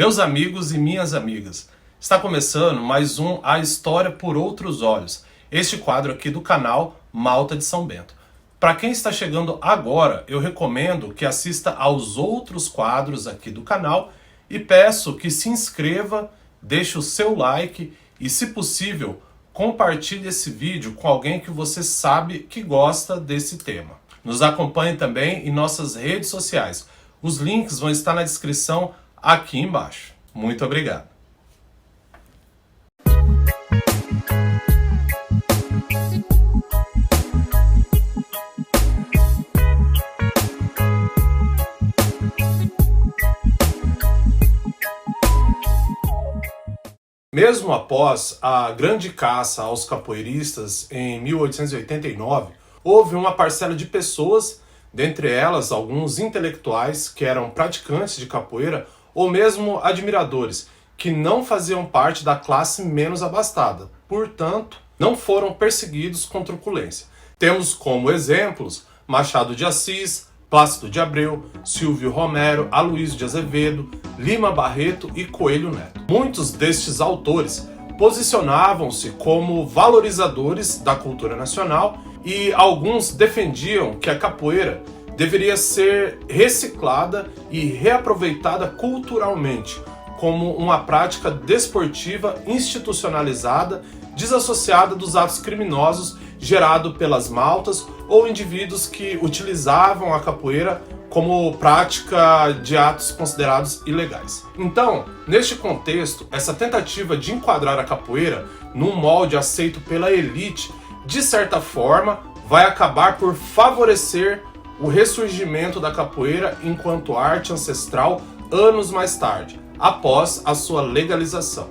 Meus amigos e minhas amigas, está começando mais um A História por Outros Olhos, este quadro aqui do canal Malta de São Bento. Para quem está chegando agora, eu recomendo que assista aos outros quadros aqui do canal e peço que se inscreva, deixe o seu like e, se possível, compartilhe esse vídeo com alguém que você sabe que gosta desse tema. Nos acompanhe também em nossas redes sociais. Os links vão estar na descrição aqui embaixo. Muito obrigado. Mesmo após a grande caça aos capoeiristas em 1889, houve uma parcela de pessoas, dentre elas alguns intelectuais que eram praticantes de capoeira ou mesmo admiradores, que não faziam parte da classe menos abastada, portanto, não foram perseguidos com truculência. Temos como exemplos Machado de Assis, Plácido de Abreu, Silvio Romero, Aloísio de Azevedo, Lima Barreto e Coelho Neto. Muitos destes autores posicionavam-se como valorizadores da cultura nacional e alguns defendiam que a capoeira deveria ser reciclada e reaproveitada culturalmente, como uma prática desportiva institucionalizada, desassociada dos atos criminosos gerados pelas maltas ou indivíduos que utilizavam a capoeira como prática de atos considerados ilegais. Então, neste contexto, essa tentativa de enquadrar a capoeira num molde aceito pela elite, de certa forma, vai acabar por favorecer o ressurgimento da capoeira enquanto arte ancestral anos mais tarde, após a sua legalização.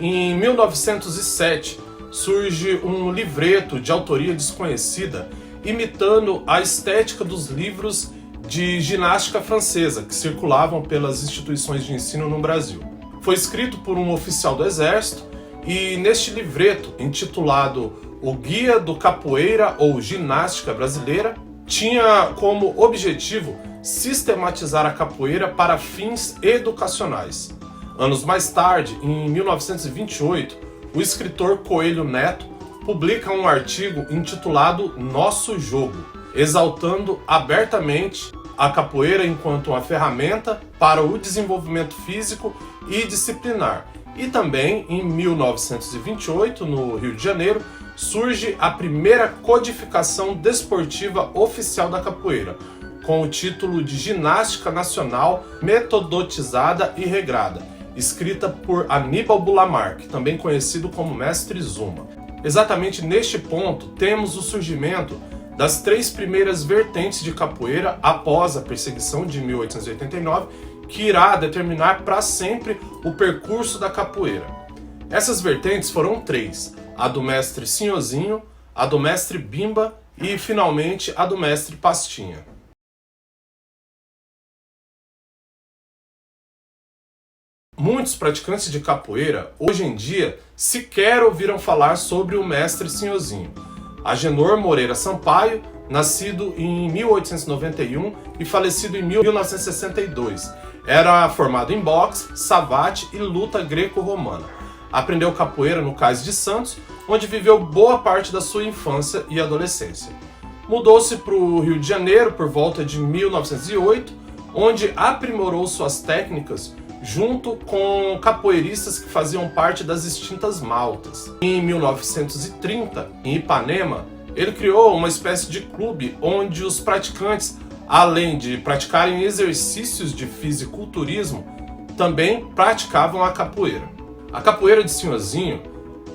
Em 1907, surge um livreto de autoria desconhecida, imitando a estética dos livros de ginástica francesa que circulavam pelas instituições de ensino no Brasil. Foi escrito por um oficial do Exército e neste livreto, intitulado O Guia do Capoeira ou Ginástica Brasileira, tinha como objetivo sistematizar a capoeira para fins educacionais. Anos mais tarde, em 1928, o escritor Coelho Neto publica um artigo intitulado Nosso Jogo, exaltando abertamente a capoeira enquanto uma ferramenta para o desenvolvimento físico e disciplinar. E também, em 1928, no Rio de Janeiro, surge a primeira codificação desportiva oficial da capoeira, com o título de Ginástica Nacional Metodotizada e Regrada, escrita por Aníbal Bulamarque, também conhecido como Mestre Zuma. Exatamente neste ponto, temos o surgimento das três primeiras vertentes de capoeira após a perseguição de 1889, que irá determinar para sempre o percurso da capoeira. Essas vertentes foram três: a do mestre Sinhozinho, a do mestre Bimba e, finalmente, a do mestre Pastinha. Muitos praticantes de capoeira, hoje em dia, sequer ouviram falar sobre o mestre Sinhozinho. Agenor Moreira Sampaio, nascido em 1891 e falecido em 1962, era formado em boxe, savate e luta greco-romana. Aprendeu capoeira no Cais de Santos, onde viveu boa parte da sua infância e adolescência. Mudou-se para o Rio de Janeiro por volta de 1908, onde aprimorou suas técnicas junto com capoeiristas que faziam parte das extintas maltas. Em 1930, em Ipanema, ele criou uma espécie de clube onde os praticantes, além de praticarem exercícios de fisiculturismo, também praticavam a capoeira. A capoeira de Sinhozinho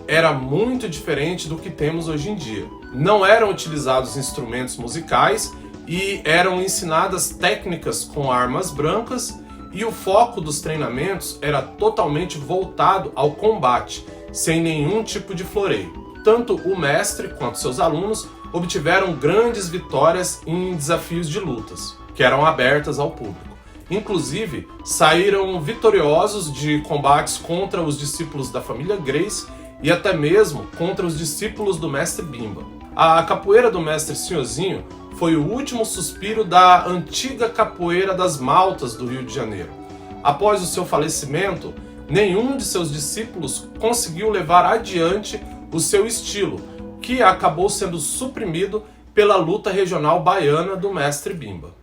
era muito diferente do que temos hoje em dia. Não eram utilizados instrumentos musicais e eram ensinadas técnicas com armas brancas, e o foco dos treinamentos era totalmente voltado ao combate, sem nenhum tipo de floreio. Tanto o mestre quanto seus alunos obtiveram grandes vitórias em desafios de lutas, que eram abertas ao público. Inclusive, saíram vitoriosos de combates contra os discípulos da família Grace e até mesmo contra os discípulos do mestre Bimba. A capoeira do mestre Sinhozinho foi o último suspiro da antiga capoeira das maltas do Rio de Janeiro. Após o seu falecimento, nenhum de seus discípulos conseguiu levar adiante o seu estilo, que acabou sendo suprimido pela luta regional baiana do Mestre Bimba.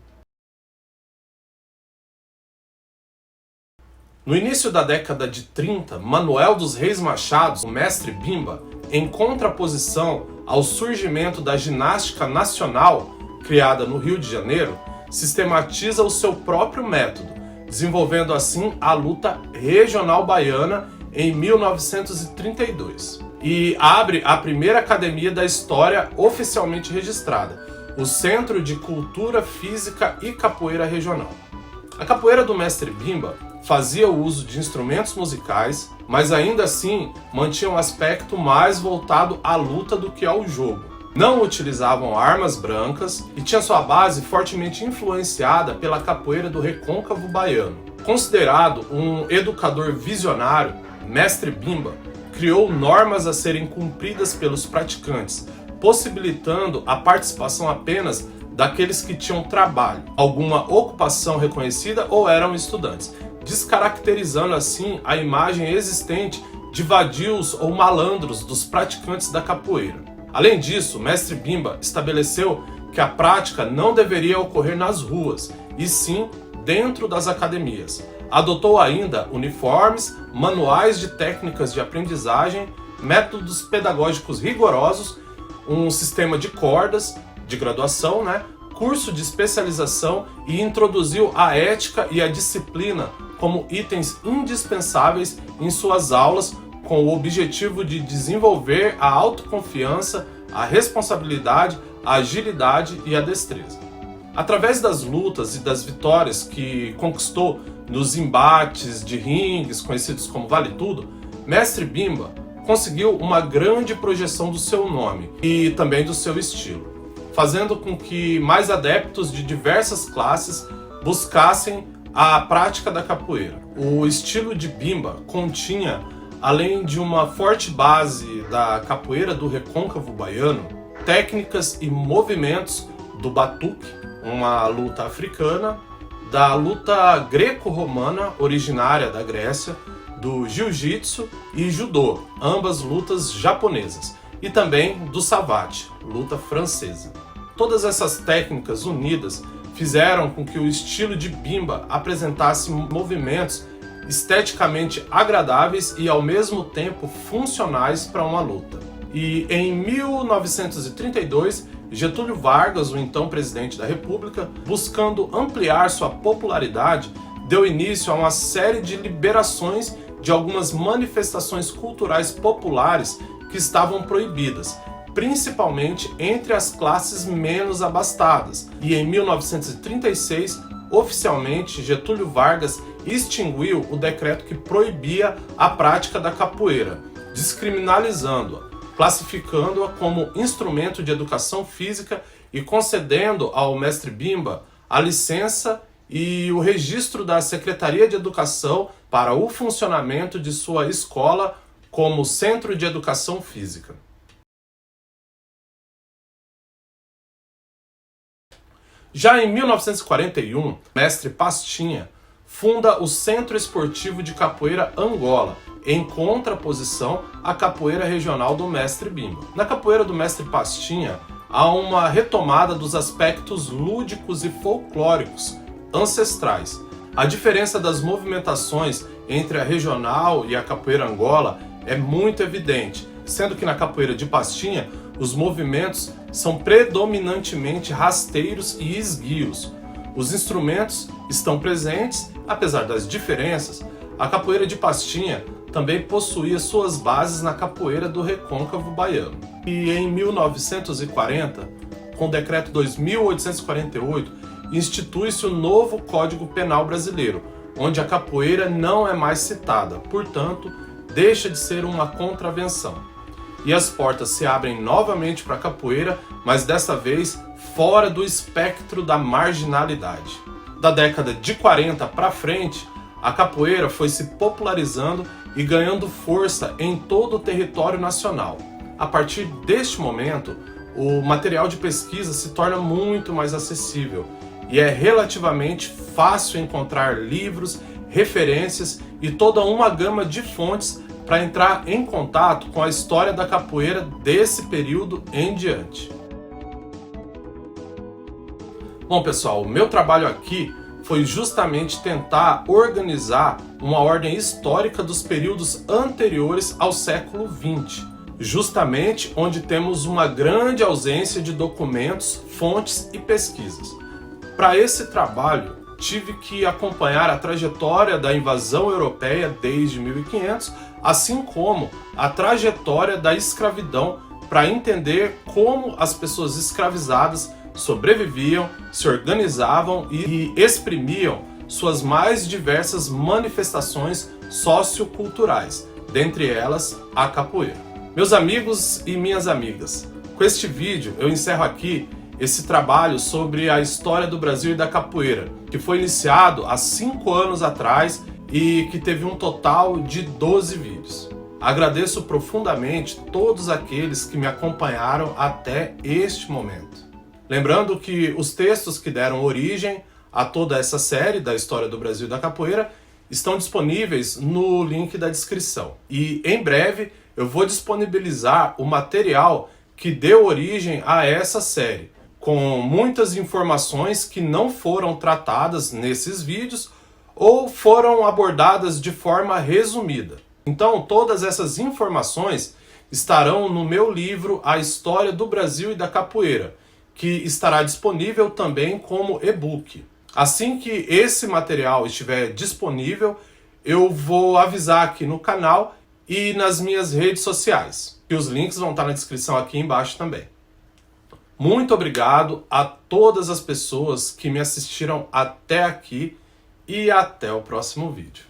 No início da década de 30, Manuel dos Reis Machado, o Mestre Bimba, em contraposição ao surgimento da ginástica nacional, criada no Rio de Janeiro, sistematiza o seu próprio método, desenvolvendo assim a luta regional baiana em 1932. E abre a primeira academia da história oficialmente registrada, o Centro de Cultura Física e Capoeira Regional. A capoeira do Mestre Bimba fazia o uso de instrumentos musicais, mas ainda assim mantinha um aspecto mais voltado à luta do que ao jogo. Não utilizavam armas brancas e tinha sua base fortemente influenciada pela capoeira do recôncavo baiano. Considerado um educador visionário, Mestre Bimba criou normas a serem cumpridas pelos praticantes, possibilitando a participação apenas daqueles que tinham trabalho, alguma ocupação reconhecida ou eram estudantes, descaracterizando assim a imagem existente de vadios ou malandros dos praticantes da capoeira. Além disso, Mestre Bimba estabeleceu que a prática não deveria ocorrer nas ruas, e sim dentro das academias. Adotou ainda uniformes, manuais de técnicas de aprendizagem, métodos pedagógicos rigorosos, um sistema de cordas, de graduação, curso de especialização e introduziu a ética e a disciplina como itens indispensáveis em suas aulas, com o objetivo de desenvolver a autoconfiança, a responsabilidade, a agilidade e a destreza. Através das lutas e das vitórias que conquistou nos embates de ringues, conhecidos como Vale Tudo, Mestre Bimba conseguiu uma grande projeção do seu nome e também do seu estilo, fazendo com que mais adeptos de diversas classes buscassem a prática da capoeira. O estilo de Bimba continha, além de uma forte base da capoeira do recôncavo baiano, técnicas e movimentos do batuque, uma luta africana, da luta greco-romana, originária da Grécia, do jiu-jitsu e judô, ambas lutas japonesas, e também do savate, luta francesa. Todas essas técnicas unidas fizeram com que o estilo de Bimba apresentasse movimentos esteticamente agradáveis e ao mesmo tempo funcionais para uma luta. E em 1932, Getúlio Vargas, o então presidente da República, buscando ampliar sua popularidade, deu início a uma série de liberações de algumas manifestações culturais populares que estavam proibidas, principalmente entre as classes menos abastadas. E em 1936, oficialmente, Getúlio Vargas extinguiu o decreto que proibia a prática da capoeira, descriminalizando-a, classificando-a como instrumento de educação física e concedendo ao Mestre Bimba a licença e o registro da Secretaria de Educação para o funcionamento de sua escola como Centro de Educação Física. Já em 1941, Mestre Pastinha funda o Centro Esportivo de Capoeira Angola, em contraposição à capoeira regional do Mestre Bimba. Na capoeira do Mestre Pastinha, há uma retomada dos aspectos lúdicos e folclóricos ancestrais. A diferença das movimentações entre a regional e a capoeira Angola é muito evidente, sendo que na capoeira de Pastinha os movimentos são predominantemente rasteiros e esguios. Os instrumentos estão presentes, apesar das diferenças. A capoeira de Pastinha também possuía suas bases na capoeira do recôncavo baiano. E em 1940, com o decreto 2848, institui-se o novo Código Penal Brasileiro, onde a capoeira não é mais citada, portanto, deixa de ser uma contravenção. E as portas se abrem novamente para a capoeira, mas dessa vez fora do espectro da marginalidade. Da década de 40 para frente, a capoeira foi se popularizando e ganhando força em todo o território nacional. A partir deste momento, o material de pesquisa se torna muito mais acessível e é relativamente fácil encontrar livros referências e toda uma gama de fontes para entrar em contato com a história da capoeira desse período em diante. Bom, pessoal, o meu trabalho aqui foi justamente tentar organizar uma ordem histórica dos períodos anteriores ao século XX, justamente onde temos uma grande ausência de documentos, fontes e pesquisas. Para esse trabalho, tive que acompanhar a trajetória da invasão europeia desde 1500, assim como a trajetória da escravidão, para entender como as pessoas escravizadas sobreviviam, se organizavam e exprimiam suas mais diversas manifestações socioculturais, dentre elas a capoeira. Meus amigos e minhas amigas, com este vídeo eu encerro aqui esse trabalho sobre a história do Brasil e da capoeira, que foi iniciado há 5 anos atrás e que teve um total de 12 vídeos. Agradeço profundamente todos aqueles que me acompanharam até este momento. Lembrando que os textos que deram origem a toda essa série da história do Brasil e da capoeira estão disponíveis no link da descrição. E em breve eu vou disponibilizar o material que deu origem a essa série, com muitas informações que não foram tratadas nesses vídeos ou foram abordadas de forma resumida. Então, todas essas informações estarão no meu livro A História do Brasil e da Capoeira, que estará disponível também como e-book. Assim que esse material estiver disponível, eu vou avisar aqui no canal e nas minhas redes sociais, que os links vão estar na descrição aqui embaixo também. Muito obrigado a todas as pessoas que me assistiram até aqui e até o próximo vídeo.